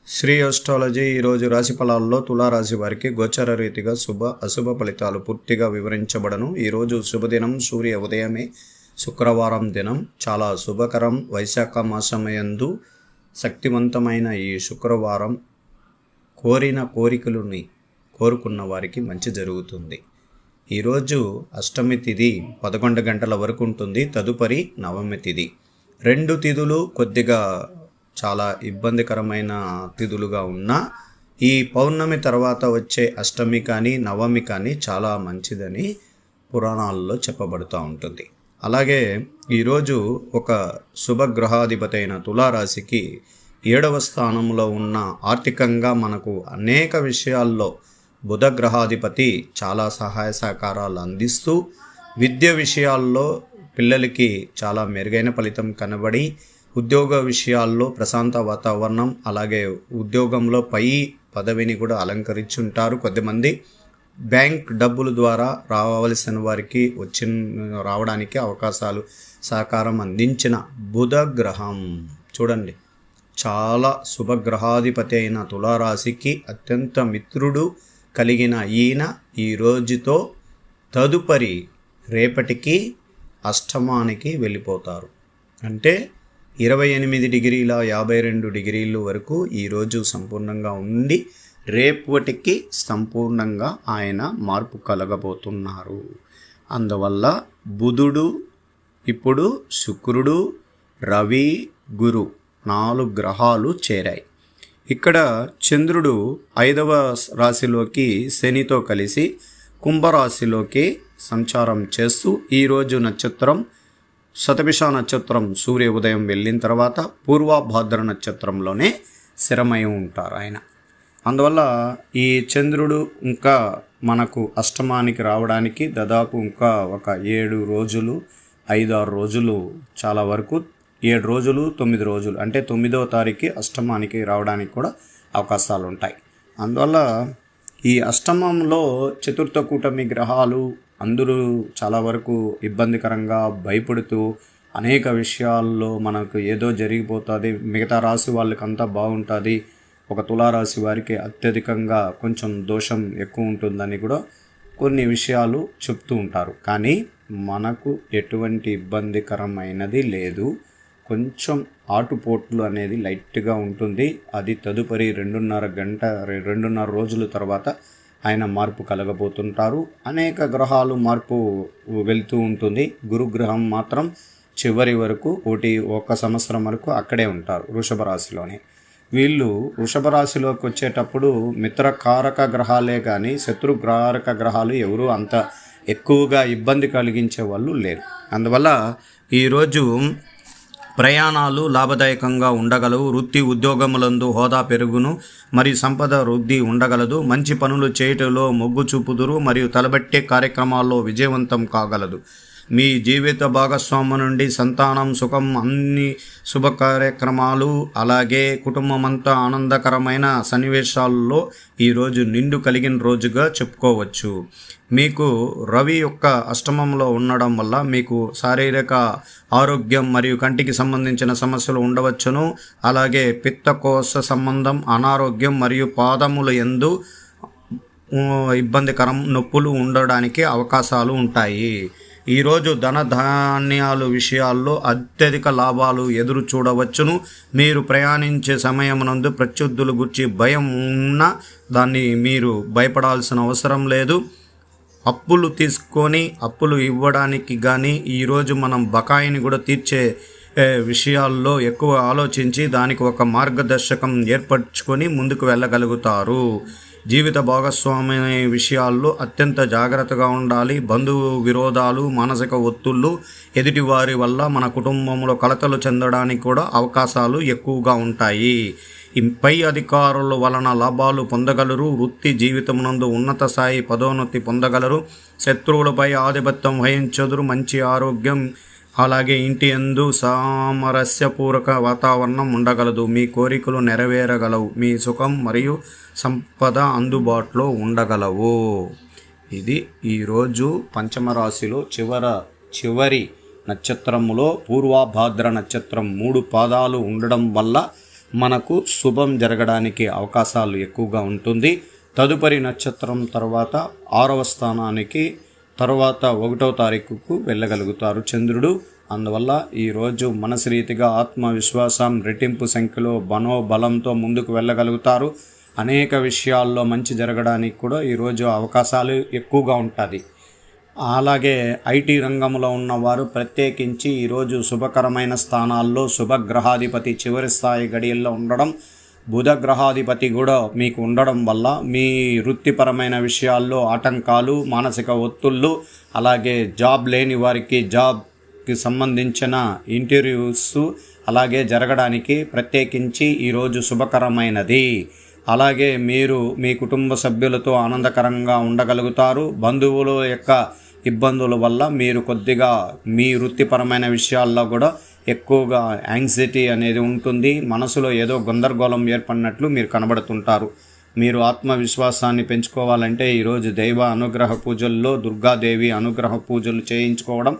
Shri astrology ఈరోజు రాశి ఫలాల్లో తులారాశి వారికి గోచర రీతిగా అశుభ ఫలితాలు పూర్తిగా వివరించబడను. ఈరోజు శుభదినం, సూర్య ఉదయమే శుక్రవారం దినం, చాలా శుభకరం. వైశాఖ మాసమయందు శక్తివంతమైన ఈ శుక్రవారం కోరిన కోరికలని కోరుకున్న వారికి మంచి జరుగుతుంది. ఈరోజు అష్టమి తిథి 11 గంటల వరకు ఉంటుంది. తదుపరి నవమి తిథి. 2 తిథులు కొద్దిగా చాలా ఇబ్బందికరమైన తిథులుగా ఉన్నా ఈ పౌర్ణమి తర్వాత వచ్చే అష్టమి కానీ నవమి కానీ చాలా మంచిదని పురాణాల్లో చెప్పబడుతూ ఉంటుంది. అలాగే ఈరోజు ఒక శుభగ్రహాధిపతి అయిన తులారాశికి 7వ స్థానంలో ఉన్న ఆర్థికంగా మనకు అనేక విషయాల్లో బుధ గ్రహాధిపతి చాలా సహాయ సహకారాలు అందిస్తూ విద్య విషయాల్లో పిల్లలకి చాలా మెరుగైన ఫలితం కనబడి ఉద్యోగ విషయాల్లో ప్రశాంత వాతావరణం, అలాగే ఉద్యోగంలో పై పదవిని కూడా అలంకరించుంటారు. కొద్దిమంది బ్యాంక్ డబ్బుల ద్వారా రావాల్సిన వారికి రావడానికి అవకాశాలు సహకారం అందించిన బుధ గ్రహం చూడండి, చాలా శుభగ్రహాధిపతి అయిన తులారాశికి అత్యంత మిత్రుడు కలిగిన ఈయన ఈ రోజుతో తదుపరి రేపటికి అష్టమానికి వెళ్ళిపోతారు. అంటే 28 డిగ్రీల 52 డిగ్రీల వరకు ఈరోజు సంపూర్ణంగా ఉండి రేపటికి సంపూర్ణంగా ఆయన మార్పు కలగబోతున్నారు. అందువల్ల బుధుడు, ఇప్పుడు శుక్రుడు, రవి, గురు 4 గ్రహాలు చేరాయి. ఇక్కడ చంద్రుడు 5వ రాశిలోకి శనితో కలిసి కుంభరాశిలోకి సంచారం చేస్తూ ఈరోజు నక్షత్రం శతభిష నక్షత్రం సూర్య ఉదయం వెళ్ళిన తర్వాత పూర్వభాద్ర నక్షత్రంలోనే స్థిరమై ఉంటారు ఆయన. అందువల్ల ఈ చంద్రుడు ఇంకా మనకు అష్టమానికి రావడానికి దాదాపు ఇంకా ఒక 7 రోజులు 5-6 రోజులు, చాలా వరకు 7 రోజులు 9 రోజులు, అంటే 9వ తారీఖు అష్టమానికి రావడానికి కూడా అవకాశాలు ఉంటాయి. అందువల్ల ఈ అష్టమంలో చతుర్థ కూటమి గ్రహాలు అందరూ చాలా వరకు ఇబ్బందికరంగా భయపడుతూ అనేక విషయాల్లో మనకు ఏదో జరిగిపోతుంది, మిగతా రాశి వాళ్ళకంతా బాగుంటుంది, ఒక తులారాశి వారికి అత్యధికంగా కొంచెం దోషం ఎక్కువ ఉంటుందని కూడా కొన్ని విషయాలు చెప్తూ ఉంటారు. కానీ మనకు ఎటువంటి ఇబ్బందికరమైనది లేదు. కొంచెం ఆటుపోట్లు అనేది లైట్గా ఉంటుంది. అది తదుపరి 2.5 రోజుల తర్వాత ఆయన మార్పు కలగబోతుంటారు. అనేక గ్రహాలు మార్పు వెళ్తూ ఉంటుంది. గురుగ్రహం మాత్రం చివరి వరకు 1 సంవత్సరం వరకు అక్కడే ఉంటారు, వృషభ రాశిలోనే. వీళ్ళు వృషభ రాశిలోకి వచ్చేటప్పుడు మిత్రకారక గ్రహాలే కానీ శత్రుకారక గ్రహాలు ఎవరు అంత ఎక్కువగా ఇబ్బంది కలిగించే వాళ్ళు లేరు. అందువల్ల ఈరోజు ప్రయాణాలు లాభదాయకంగా ఉండగలవు. వృత్తి ఉద్యోగములందు హోదా పెరుగును, మరియు సంపద వృద్ధి ఉండగలదు. మంచి పనులు చేయటంలో మొగ్గు చూపుదురు, మరియు తలబెట్టే కార్యక్రమాల్లో విజయవంతం కాగలదు. మీ జీవిత భాగస్వామి నుండి సంతానం, సుఖం, అన్ని శుభ కార్యక్రమాలు, అలాగే కుటుంబమంతా ఆనందకరమైన సన్నివేశాల్లో ఈరోజు నిండు కలిగిన రోజుగా చెప్పుకోవచ్చు. మీకు రవి యొక్క అష్టమంలో ఉండడం వల్ల మీకు శారీరక ఆరోగ్యం మరియు కంటికి సంబంధించిన సమస్యలు ఉండవచ్చును. అలాగే పిత్తకోశ సంబంధం, అనారోగ్యం మరియు పాదముల యందు ఇబ్బందికరం నొప్పులు ఉండడానికి అవకాశాలు ఉంటాయి. ఈరోజు ధనధాన్యాల విషయాల్లో అత్యధిక లాభాలు ఎదురు చూడవచ్చును. మీరు ప్రయాణించే సమయమునందు ప్రత్యర్థుల గురించి భయం ఉన్నా దాన్ని మీరు భయపడాల్సిన అవసరం లేదు. అప్పులు తీసుకొని అప్పులు ఇవ్వడానికి కానీ ఈరోజు మనం బకాయిని కూడా తీర్చే విషయాల్లో ఎక్కువ ఆలోచించి దానికి ఒక మార్గదర్శకం ఏర్పరచుకొని ముందుకు వెళ్ళగలుగుతారు. జీవిత భాగస్వామి విషయాల్లో అత్యంత జాగ్రత్తగా ఉండాలి. బంధువు విరోధాలు, మానసిక ఒత్తిళ్లు, ఎదుటివారి వల్ల మన కుటుంబంలో కలతలు చెందడానికి కూడా అవకాశాలు ఎక్కువగా ఉంటాయి. పై అధికారుల వలన లాభాలు పొందగలరు. వృత్తి జీవితమునందు ఉన్నత స్థాయి పదోన్నతి పొందగలరు. శత్రువులపై ఆధిపత్యం వహించదురు. మంచి ఆరోగ్యం, అలాగే ఇంటి యందు సామరస్యపూర్వక వాతావరణం ఉండగలదు. మీ కోరికలు నెరవేరగలవు. మీ సుఖం మరియు సంపద అందుబాటులో ఉండగలవు. ఇది ఈరోజు పంచమ రాశిలో చివరి నక్షత్రములో పూర్వభాద్ర నక్షత్రం 3 పాదాలు ఉండడం వల్ల మనకు శుభం జరగడానికి అవకాశాలు ఎక్కువగా ఉంటుంది. తదుపరి నక్షత్రం తర్వాత 6వ స్థానానికి తర్వాత 1వ తారీఖుకు వెళ్ళగలుగుతారు చంద్రుడు. అందువల్ల ఈరోజు మనసు రీతిగా ఆత్మవిశ్వాసం రెట్టింపు సంఖ్యలో మనోబలంతో ముందుకు వెళ్ళగలుగుతారు. అనేక విషయాల్లో మంచి జరగడానికి కూడా ఈరోజు అవకాశాలు ఎక్కువగా ఉంటుంది. అలాగే ఐటీ రంగంలో ఉన్నవారు ప్రత్యేకించి ఈరోజు శుభకరమైన స్థానాల్లో శుభగ్రహాధిపతి చివరి స్థాయి గడియల్లో ఉండడం, బుధ గ్రహాధిపతి కూడా మీకు ఉండడం వల్ల మీ వృత్తిపరమైన విషయాల్లో ఆటంకాలు, మానసిక ఒత్తిళ్ళు, అలాగే జాబ్ లేని వారికి జాబ్కి సంబంధించిన ఇంటర్వ్యూస్ అలాగే జరగడానికి ప్రత్యేకించి ఈరోజు శుభకరమైనది. అలాగే మీరు మీ కుటుంబ సభ్యులతో ఆనందకరంగా ఉండగలుగుతారు. బంధువుల యొక్క ఇబ్బందుల వల్ల మీరు కొద్దిగా మీ వృత్తిపరమైన విషయాల్లో కూడా ఎక్కువగా యాంగ్జైటీ అనేది ఉంటుంది. మనసులో ఏదో గందరగోళం ఏర్పడినట్లు మీరు కనబడుతుంటారు. మీరు ఆత్మవిశ్వాసాన్ని పెంచుకోవాలంటే ఈరోజు దైవ అనుగ్రహ పూజల్లో దుర్గాదేవి అనుగ్రహ పూజలు చేయించుకోవడం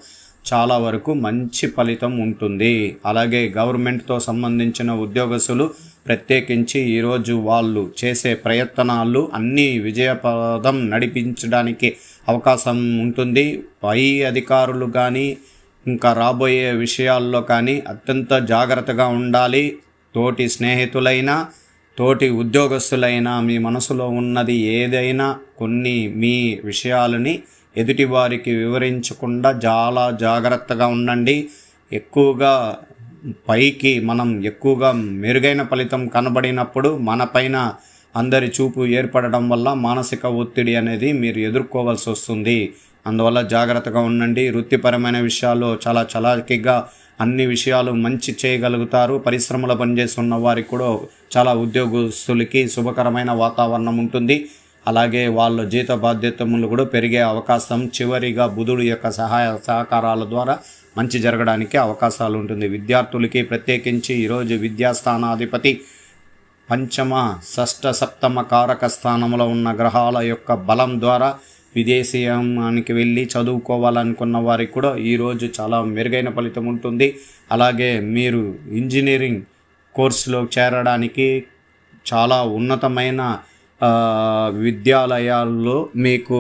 చాలా వరకు మంచి ఫలితం ఉంటుంది. అలాగే గవర్నమెంట్తో సంబంధించిన ఉద్యోగస్తులు ప్రత్యేకించి ఈరోజు వాళ్ళు చేసే ప్రయత్నాలు అన్నీ విజయపదం నడిపించడానికి అవకాశం ఉంటుంది. పై అధికారులు కానీ ఇంకా రాబోయే విషయాల్లో కానీ అత్యంత జాగ్రత్తగా ఉండాలి. తోటి స్నేహితులైనా తోటి ఉద్యోగస్తులైనా మీ మనసులో ఉన్నది ఏదైనా కొన్ని మీ విషయాలని ఎదుటివారికి వివరించకుండా చాలా జాగ్రత్తగా ఉండండి. ఎక్కువగా పైకి మనం ఎక్కువగా మెరుగైన ఫలితం కనబడినప్పుడు మనపైన అందరి చూపు ఏర్పడడం వల్ల మానసిక ఒత్తిడి అనేది మీరు ఎదుర్కోవాల్సి వస్తుంది. అందువల్ల జాగ్రత్తగా ఉండండి. వృత్తిపరమైన విషయాల్లో చాలా చలాకీగా అన్ని విషయాలు మంచి చేయగలుగుతారు. పరిశ్రమలో పనిచేస్తున్న వారికి కూడా చాలా ఉద్యోగస్తులకి శుభకరమైన వాతావరణం ఉంటుంది. అలాగే వాళ్ళ జీత బాధ్యతలు కూడా పెరిగే అవకాశం చివరిగా బుధుడు యొక్క సహాయ సహకారాల ద్వారా మంచి జరగడానికి అవకాశాలు ఉంటుంది. విద్యార్థులకి ప్రత్యేకించి ఈరోజు విద్యాస్థానాధిపతి పంచమ, షష్ఠ, సప్తమ కారక స్థానంలో ఉన్న గ్రహాల యొక్క బలం ద్వారా విదేశీయానికి వెళ్ళి చదువుకోవాలనుకున్న వారికి కూడా ఈరోజు చాలా మెరుగైన ఫలితం ఉంటుంది. అలాగే మీరు ఇంజనీరింగ్ కోర్సులో చేరడానికి చాలా ఉన్నతమైన విద్యాలయాల్లో మీకు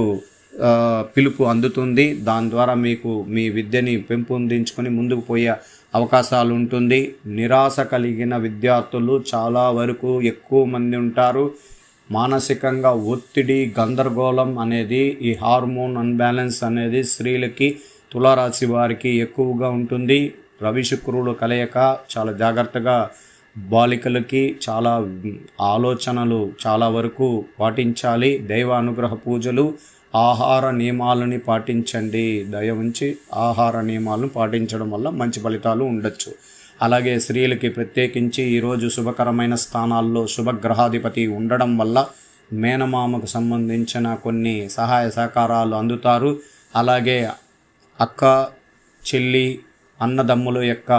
పిలుపు అందుతుంది. దాని ద్వారా మీకు మీ విద్యని పెంపొందించుకొని ముందుకు పోయే అవకాశాలు ఉంటుంది. నిరాశ కలిగిన విద్యార్థులు చాలా వరకు ఎక్కువ మంది ఉంటారు. మానసికంగా ఒత్తిడి, గందరగోళం అనేది ఈ హార్మోన్ అన్బ్యాలెన్స్ అనేది స్త్రీలకి తులారాశి వారికి ఎక్కువగా ఉంటుంది. రవి శుక్రుడు కలయిక చాలా జాగ్రత్తగా బాలికలకి చాలా ఆలోచనలు చాలా వరకు పాటించాలి. దైవ అనుగ్రహ పూజలు, ఆహార నియమాలని పాటించండి. దయ ఉంచి ఆహార నియమాలను పాటించడం వల్ల మంచి ఫలితాలు ఉండొచ్చు. అలాగే స్త్రీలకి ప్రత్యేకించి ఈరోజు శుభకరమైన స్థానాల్లో శుభగ్రహాధిపతి ఉండడం వల్ల మేనమామకు సంబంధించిన కొన్ని సహాయ సహకారాలు అందుతారు. అలాగే అక్క, చెల్లి, అన్నదమ్ముల యొక్క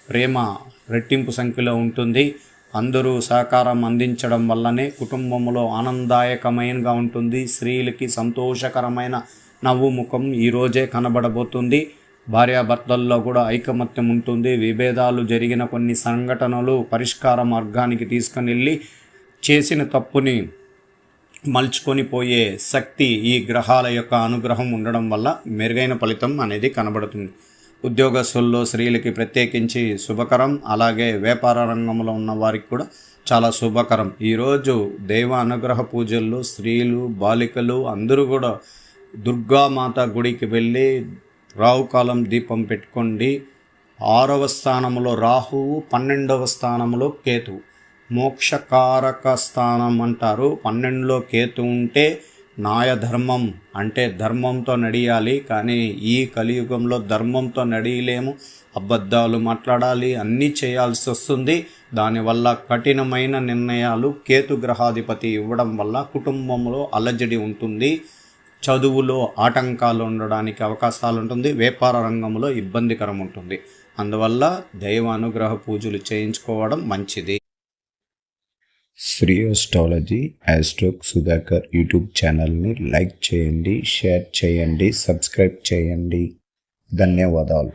ప్రేమ రెట్టింపు సంఖ్యలో ఉంటుంది. అందరూ సహకారం అందించడం వల్లనే కుటుంబంలో ఆనందదాయకమైనగా ఉంటుంది. స్త్రీలకి సంతోషకరమైన నవ్వు ముఖం ఈరోజే కనబడబోతుంది. భార్యాభర్తల్లో కూడా ఐకమత్యం ఉంటుంది. విభేదాలు జరిగిన కొన్ని సంఘటనలు పరిష్కార మార్గానికి తీసుకుని వెళ్ళి చేసిన తప్పుని మలుచుకొని పోయే శక్తి ఈ గ్రహాల యొక్క అనుగ్రహం ఉండడం వల్ల మెరుగైన ఫలితం అనేది కనబడుతుంది. ఉద్యోగస్తుల్లో స్త్రీలకి ప్రత్యేకించి శుభకరం. అలాగే వ్యాపార రంగంలో ఉన్న వారికి కూడా చాలా శుభకరం. ఈరోజు దైవ అనుగ్రహ పూజల్లో స్త్రీలు, బాలికలు అందరూ కూడా దుర్గామాత గుడికి వెళ్ళి రాహుకాలం దీపం పెట్టుకోండి. 6వ స్థానంలో రాహువు, 12వ స్థానంలో కేతువు. మోక్షకారక స్థానం అంటారు. 12లో కేతు ఉంటే న్యాయధర్మం అంటే ధర్మంతో నడియాలి. కానీ ఈ కలియుగంలో ధర్మంతో నడియలేము. అబద్ధాలు మాట్లాడాలి, అన్నీ చేయాల్సి వస్తుంది. దానివల్ల కఠినమైన నిర్ణయాలు కేతు గ్రహాధిపతి ఇవ్వడం వల్ల కుటుంబంలో అలజడి ఉంటుంది. చదువులో ఆటంకాలు ఉండడానికి అవకాశాలు ఉంటుంది. వ్యాపార రంగంలో ఇబ్బందికరం ఉంటుంది. అందువల్ల దైవ అనుగ్రహ పూజలు చేయించుకోవడం మంచిది. శ్రీ అస్ట్రాలజీ ఆస్ట్రోక్ సుధాకర్ యూట్యూబ్ ఛానల్ని లైక్ చేయండి, షేర్ చేయండి, సబ్స్క్రైబ్ చేయండి. ధన్యవాదాలు.